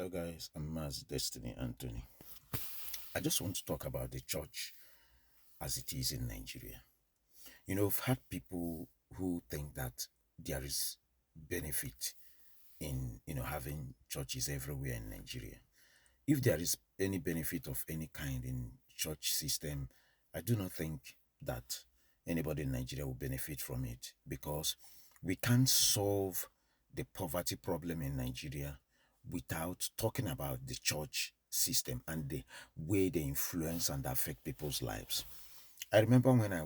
Hello, guys. I'm Maz Destiny Anthony. I just want to talk about the church as it is in Nigeria. I've had people who think that there is benefit in having churches everywhere in Nigeria. If there is any benefit of any kind in church system, I do not think that anybody in Nigeria will benefit from it, because we can't solve the poverty problem in Nigeria without talking about the church system and the way they influence and affect people's lives. I remember when I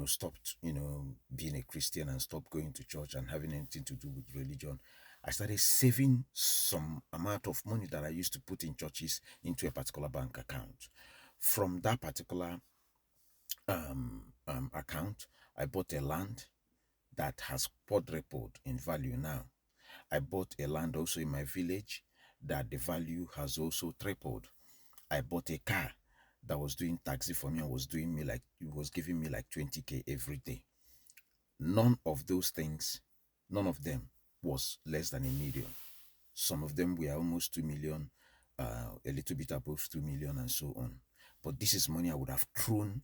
stopped being a Christian and stopped going to church and having anything to do with religion. I started saving some amount of money that I used to put in churches into a particular bank account. From that particular account, I bought a land that has quadrupled in value now. I bought a land also in my village that the value has also tripled. I bought a car that was doing taxi for me and was doing me like, it was giving me like 20K every day. None of those things, none of them was less than 1 million. Some of them were almost 2 million, a little bit above 2 million, and so on. But this is money I would have thrown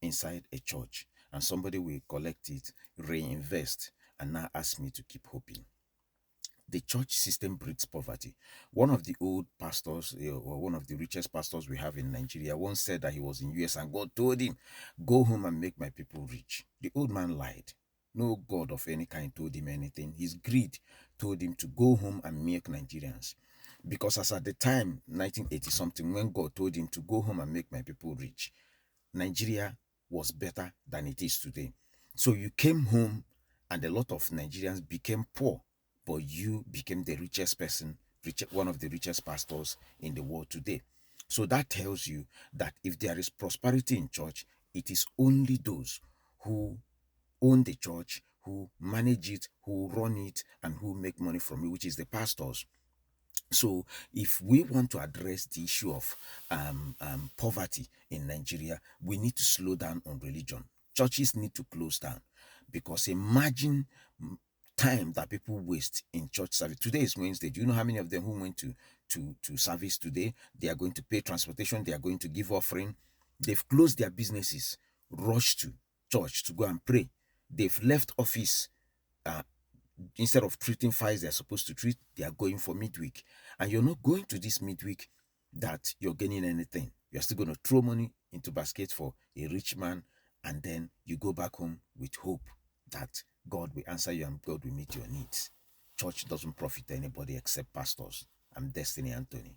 inside a church, and somebody will collect it, reinvest, and now ask me to keep hoping. The church system breeds poverty. One of the old pastors, or one of the richest pastors we have in Nigeria, once said that he was in US and God told him, "Go home and make my people rich." The old man lied. No God of any kind told him anything. His greed told him to go home and make Nigerians. Because as at the time, 1980 something, when God told him to go home and make my people rich, Nigeria was better than it is today. So you came home and a lot of Nigerians became poor, but you became the richest person, one of the richest pastors in the world today. So that tells you that if there is prosperity in church, it is only those who own the church, who manage it, who run it, and who make money from it, which is the pastors. So if we want to address the issue of poverty in Nigeria, we need to slow down on religion. Churches need to close down, because imagine time that people waste in church service. Today is Wednesday. Do you know how many of them who went to service today? They are going to pay transportation. They are going to give offering. They've closed their businesses, rushed to church to go and pray. They've left office. Instead of treating files they're supposed to treat, they are going for midweek. And you're not going to this midweek that you're gaining anything. You're still going to throw money into baskets for a rich man, and then you go back home with hope that God will answer you and God will meet your needs. Church doesn't profit anybody except pastors. I'm Destiny Anthony.